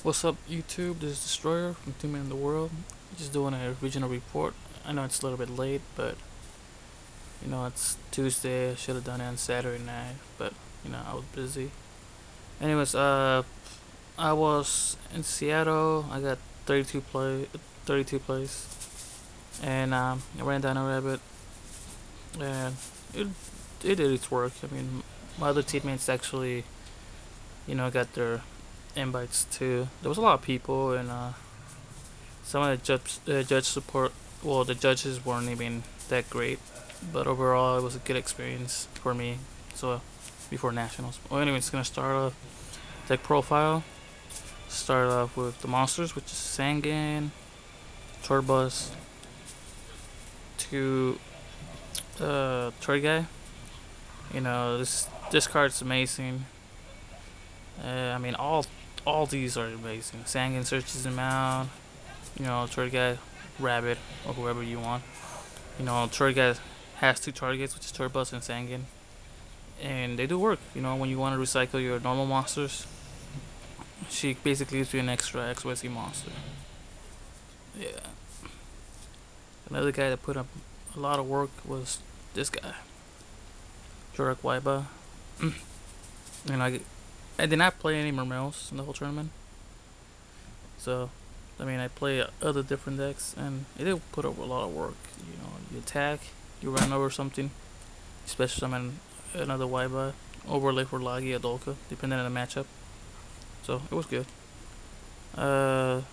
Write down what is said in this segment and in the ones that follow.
What's up, YouTube? This is Destroyer from Two Men in the World. Just doing a regional report. I know it's a little bit late, but it's Tuesday. I should have done it on Saturday night, but I was busy. Anyways, I was in Seattle. I got 32 plays, and I ran down a rabbit, and it it did its work. I mean, my other teammates actually, got their invites too. There was a lot of people, and some of the judge support. Well, the judges weren't even that great, but overall it was a good experience for me. So before nationals. Well, anyway, it's gonna start off deck profile. Start off with the monsters, which is Sangan, Torbus, to Toy Guy. This card's amazing. I mean, all these are amazing. Sangan searches him out. Toy Guy, Rabbit, or whoever you want. Toy Guy has two targets, which is Torbus and Sangan, and they do work. When you want to recycle your normal monsters, she basically gives you an extra XYZ monster. Yeah. Another guy that put up a lot of work was this guy, Jorak Waiba. I did not play any Mermails in the whole tournament, so I play other different decks, and it did put up a lot of work. You attack, you run over something, especially summon another Waiba, overlay for Lagi Adolka, depending on the matchup. So it was good. To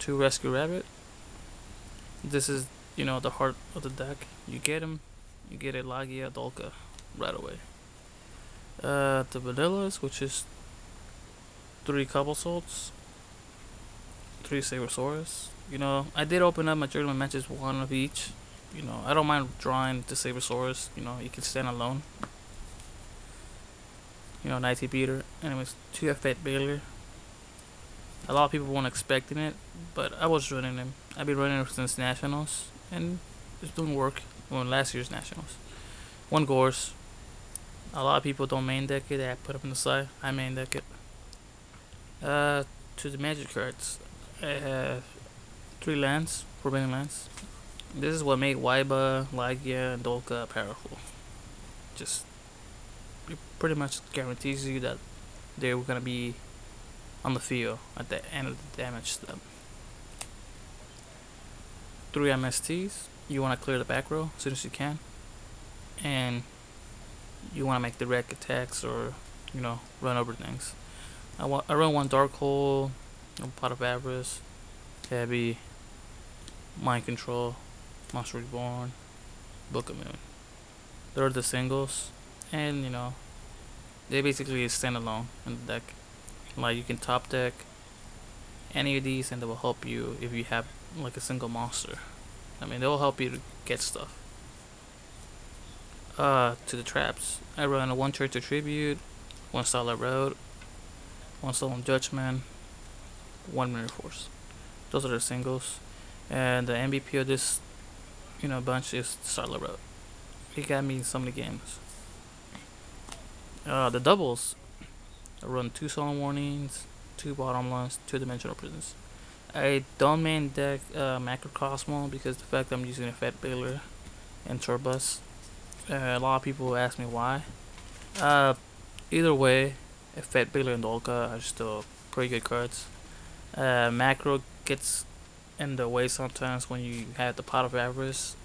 rescue Rabbit. This is the heart of the deck. You get him, you get a Lagi Adolka right away. The vanillas, which is 3 Cobble Salts, 3 Sabersaurus. I did open up my tournament matches one of each. I don't mind drawing the Sabersaurus. You can stand alone. 90 beater. Anyways, 2 Fat Baylor. A lot of people weren't expecting it, but I was running him. I've been running him since Nationals, and it's doing work. Well, last year's Nationals. 1 Gorse. A lot of people don't main deck it. I put up on the side. I main deck it. To the magic cards, I have 3 lands, Forbidden Lands. This is what made Waiba, Lagia, and Dolka powerful. Just it pretty much guarantees you that they were gonna be on the field at the end of the damage step. 3 MSTs. You want to clear the back row as soon as you can, and you want to make direct attacks or run over things. I run 1 Dark Hole, Pot of Avarice, Heavy, Mind Control, Monster Reborn, Book of Moon. They're the singles, and they basically stand alone in the deck. Like, you can top deck any of these, and they will help you if you have like a single monster. They will help you to get stuff. To the traps, I run a 1 Character Tribute, 1 Starlight Road, 1 Solemn Judgment, 1 Mirror Force. Those are the singles, and the MVP of this bunch is Starlight Road. He got me in so many games. The doubles, I run 2 Solemn Warnings, 2 Bottomless, 2 Dimensional Prisons. I don't main deck Macrocosmo because the fact I'm using a Fat Baylor and Turbus. A lot of people ask me why. Either way, a Fat Baylor and Dolka are still pretty good cards. Macro gets in the way sometimes when you have the Pot of Avarice.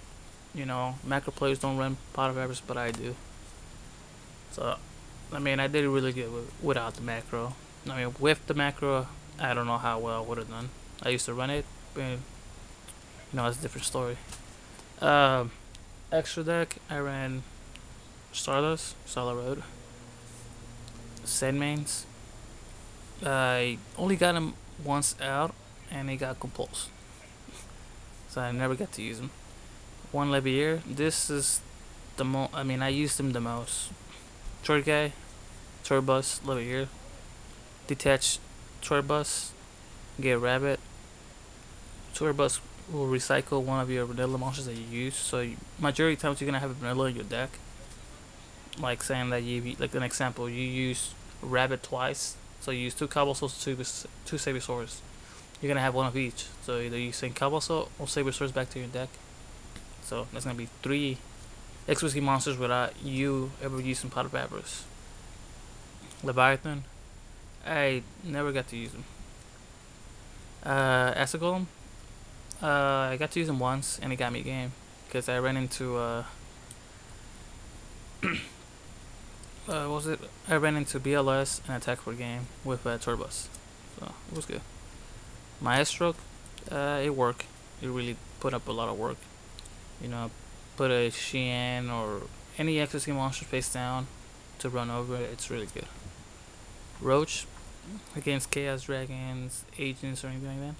Macro players don't run Pot of Avarice, but I do. So, I did really good without the macro. With the macro, I don't know how well I would have done. I used to run it, but it's a different story. Extra deck, I ran Stardust, Starlight Road, Sandmains. I only got him once out, and he got compulsed, so I never got to use him. 1 Levier. This is the I used him the most. Short guy, Turbus, Levier. Detach Turbus, get a Rabbit. Turbus will recycle one of your vanilla monsters that you use. So majority of times you're gonna have a vanilla in your deck. Like saying that like an example, you use Rabbit twice, So you use 2 Cobblestones, two Sabersaurs. You're gonna have one of each. So either you send Cobblestone or Sabersaurs back to your deck. So that's gonna be 3 XYZ monsters without you ever using Pot of Avarice. Leviathan, I never got to use him. Acid Golem, I got to use him once and he got me a game because I ran into what was it? I ran into BLS and Attack for game with Turbos, so it was good. Maestro, it worked. It really put up a lot of work. You know, put a Xian or any XYZ monster face down to run over it. It's really good. Roach against Chaos Dragons, Agents, or anything like that.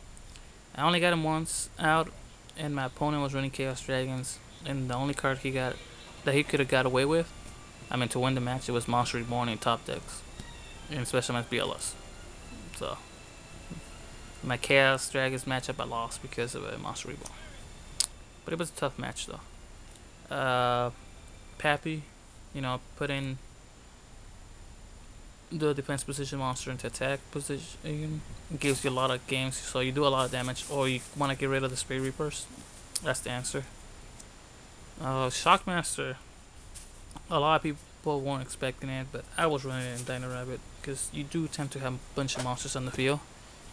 I only got him once out, and my opponent was running Chaos Dragons, and the only card he got that he could have got away with, I mean to win the match, it was Monster Reborn in top decks, and Special Match BLS. So my Chaos Dragons matchup I lost because of a Monster Reborn, but it was a tough match though. Pappy, you know, put in the defense position monster into attack position. It gives you a lot of games, so you do a lot of damage, or you want to get rid of the Spirit Reapers. That's the answer. Shockmaster, a lot of people weren't expecting it, but I was running it in Dino Rabbit because you do tend to have a bunch of monsters on the field,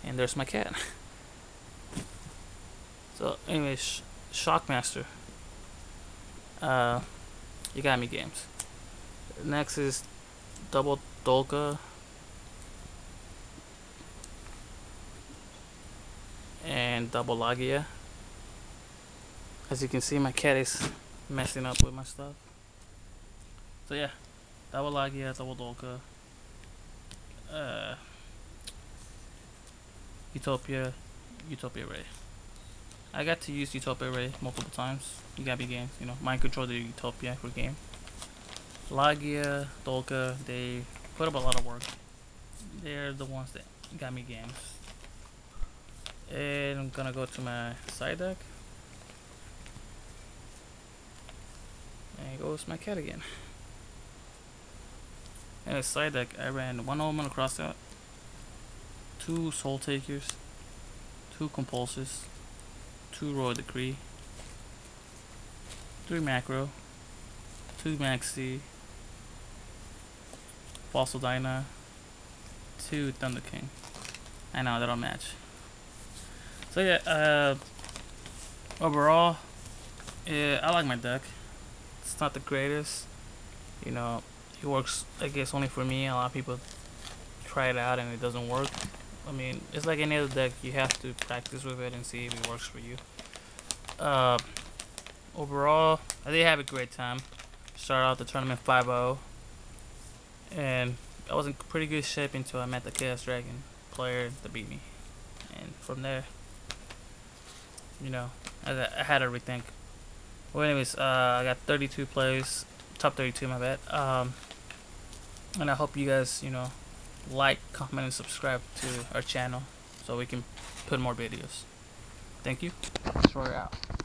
and there's my cat. So, anyways, Shockmaster, you got me games. Next is Double Dolka and Double Lagia. As you can see, my cat is messing up with my stuff. So yeah, Double Lagia, Double Dolka, Utopia, Utopia Ray. I got to use Utopia Ray multiple times. You got me games, you know, mind control the Utopia for game. Lagia, Dolka, they put up a lot of work. They're the ones that got me games. And I'm gonna go to my side deck. And goes my cat again. In the side deck, I ran 1 Omen across out, 2 Soul Takers, 2 Compulses, 2 Royal Decree, 3 Macro, 2 Maxi, Fossil Dyna, 2 Thunder King. I know, they don't match. So yeah, overall, yeah, I like my deck. It's not the greatest, you know, it works, I guess, only for me. A lot of people try it out and it doesn't work. I mean, it's like any other deck, you have to practice with it and see if it works for you. Overall, I did have a great time. Started out the tournament 5-0, and I was in pretty good shape until I met the Chaos Dragon player that beat me. And from there, you know, I had to rethink. Well, anyways, I got 32 plays, top 32, my bad. And I hope you guys, you know, like, comment, and subscribe to our channel so we can put more videos. Thank you. Destroyer out.